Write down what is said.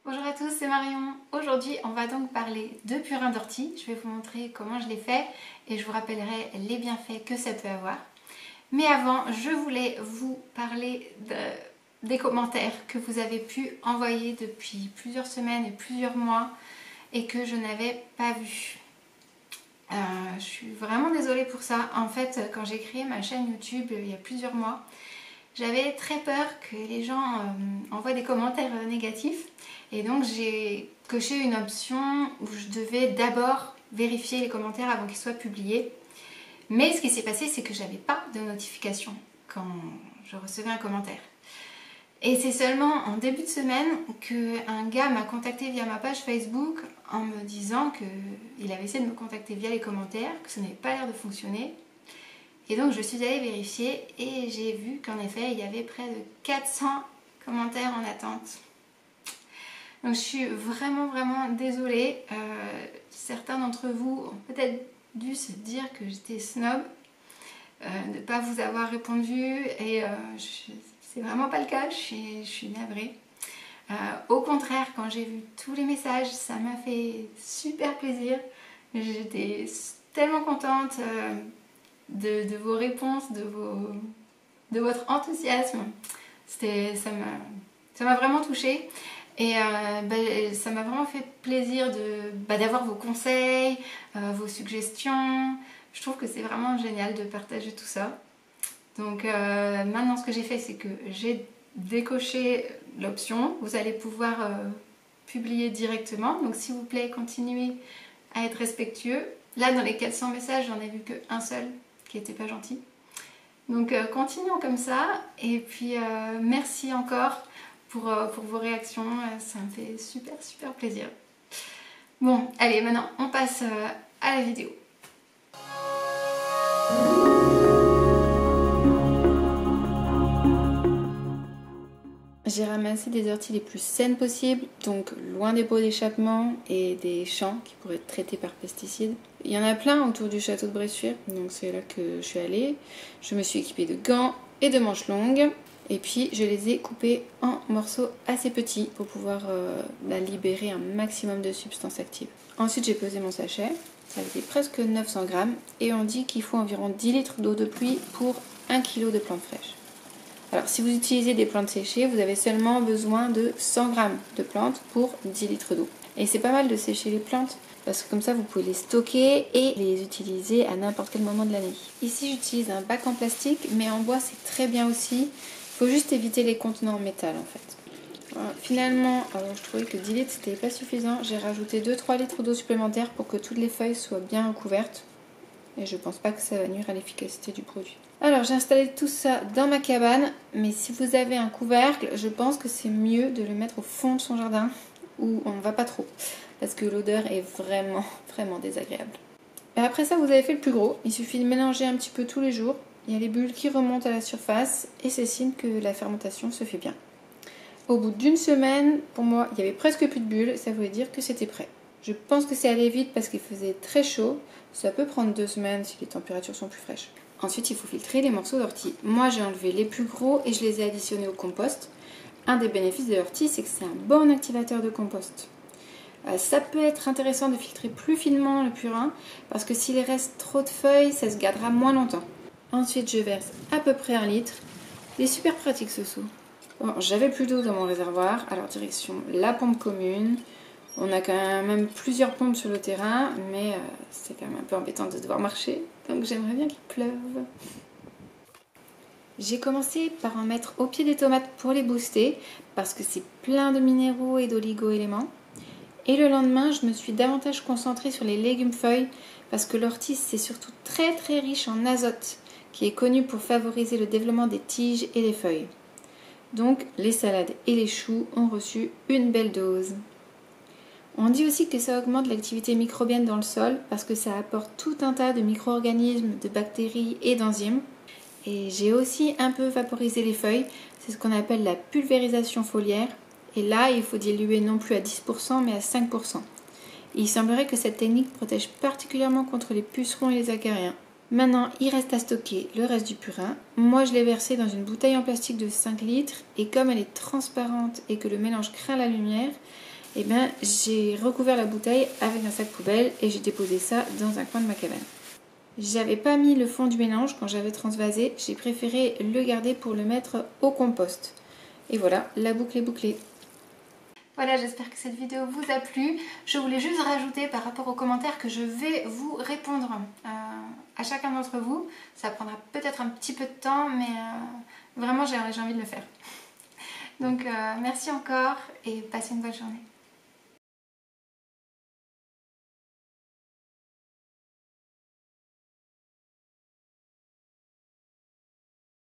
Bonjour à tous, c'est Marion. Aujourd'hui, on va donc parler de purin d'ortie. Je vais vous montrer comment je l'ai fait et je vous rappellerai les bienfaits que ça peut avoir. Mais avant, je voulais vous parler des commentaires que vous avez pu envoyer depuis plusieurs semaines et plusieurs mois et que je n'avais pas vus. Je suis vraiment désolée pour ça. En fait, quand j'ai créé ma chaîne YouTube il y a plusieurs mois, j'avais très peur que les gens envoient des commentaires négatifs. Et donc j'ai coché une option où je devais d'abord vérifier les commentaires avant qu'ils soient publiés. Mais ce qui s'est passé, c'est que je n'avais pas de notification quand je recevais un commentaire. Et c'est seulement en début de semaine qu'un gars m'a contacté via ma page Facebook en me disant qu'il avait essayé de me contacter via les commentaires, que ça n'avait pas l'air de fonctionner. Et donc je suis allée vérifier et j'ai vu qu'en effet il y avait près de 400 commentaires en attente. Donc je suis vraiment désolée. Certains d'entre vous ont peut-être dû se dire que j'étais snob de ne pas vous avoir répondu et c'est vraiment pas le cas, je suis navrée. Au contraire, quand j'ai vu tous les messages, ça m'a fait super plaisir. J'étais tellement contente de vos réponses, de votre enthousiasme. Ça m'a vraiment touchée. Et ça m'a vraiment fait plaisir d'avoir vos conseils, vos suggestions. Je trouve que c'est vraiment génial de partager tout ça. Donc maintenant ce que j'ai fait, c'est que j'ai décoché l'option. Vous allez pouvoir publier directement. Donc s'il vous plaît, continuez à être respectueux. Là dans les 400 messages, j'en ai vu qu'un seul qui n'était pas gentil. Donc continuons comme ça. Et puis merci encore pour vos réactions, ça me fait super plaisir. Bon, allez, maintenant on passe à la vidéo. J'ai ramassé des orties les plus saines possibles, donc loin des pots d'échappement et des champs qui pourraient être traités par pesticides. Il y en a plein autour du château de Bressuire, donc c'est là que je suis allée. Je me suis équipée de gants et de manches longues. Et puis je les ai coupés en morceaux assez petits pour pouvoir libérer un maximum de substances actives. Ensuite j'ai pesé mon sachet, ça faisait presque 900 grammes et on dit qu'il faut environ 10 litres d'eau de pluie pour 1 kg de plantes fraîches. Alors si vous utilisez des plantes séchées, vous avez seulement besoin de 100 grammes de plantes pour 10 litres d'eau. Et c'est pas mal de sécher les plantes parce que comme ça vous pouvez les stocker et les utiliser à n'importe quel moment de l'année. Ici j'utilise un bac en plastique mais en bois c'est très bien aussi. Il faut juste éviter les contenants en métal en fait. Voilà. Finalement, alors je trouvais que 10 litres c'était pas suffisant. J'ai rajouté 2-3 litres d'eau supplémentaire pour que toutes les feuilles soient bien recouvertes. Et je pense pas que ça va nuire à l'efficacité du produit. Alors j'ai installé tout ça dans ma cabane. Mais si vous avez un couvercle, je pense que c'est mieux de le mettre au fond de son jardin où on ne va pas trop. Parce que l'odeur est vraiment désagréable. Et après ça vous avez fait le plus gros. Il suffit de mélanger un petit peu tous les jours. Il y a les bulles qui remontent à la surface et c'est signe que la fermentation se fait bien. Au bout d'une semaine, pour moi, il y avait presque plus de bulles, ça voulait dire que c'était prêt. Je pense que c'est allé vite parce qu'il faisait très chaud. Ça peut prendre 2 semaines si les températures sont plus fraîches. Ensuite, il faut filtrer les morceaux d'ortie. Moi, j'ai enlevé les plus gros et je les ai additionnés au compost. Un des bénéfices de l'ortie, c'est que c'est un bon activateur de compost. Ça peut être intéressant de filtrer plus finement le purin parce que s'il reste trop de feuilles, ça se gardera moins longtemps. Ensuite, je verse à peu près 1 litre. Il est super pratique ce seau. Bon, j'avais plus d'eau dans mon réservoir, alors direction la pompe commune. On a quand même plusieurs pompes sur le terrain, mais c'est quand même un peu embêtant de devoir marcher. Donc j'aimerais bien qu'il pleuve. J'ai commencé par en mettre au pied des tomates pour les booster, parce que c'est plein de minéraux et d'oligo-éléments. Et le lendemain, je me suis davantage concentrée sur les légumes feuilles, parce que l'ortie c'est surtout très riche en azote, qui est connu pour favoriser le développement des tiges et des feuilles. Donc les salades et les choux ont reçu une belle dose. On dit aussi que ça augmente l'activité microbienne dans le sol parce que ça apporte tout un tas de micro-organismes, de bactéries et d'enzymes. Et j'ai aussi un peu vaporisé les feuilles, c'est ce qu'on appelle la pulvérisation foliaire. Et là, il faut diluer non plus à 10% mais à 5%. Et il semblerait que cette technique protège particulièrement contre les pucerons et les acariens. Maintenant, il reste à stocker le reste du purin. Moi, je l'ai versé dans une bouteille en plastique de 5 litres et comme elle est transparente et que le mélange craint la lumière, et bien j'ai recouvert la bouteille avec un sac poubelle et j'ai déposé ça dans un coin de ma cabane. J'avais pas mis le fond du mélange quand j'avais transvasé, j'ai préféré le garder pour le mettre au compost. Et voilà, la boucle est bouclée. Voilà, j'espère que cette vidéo vous a plu. Je voulais juste rajouter par rapport aux commentaires que je vais vous répondre à chacun d'entre vous. Ça prendra peut-être un petit peu de temps, mais vraiment j'ai envie de le faire. Donc merci encore et passez une bonne journée.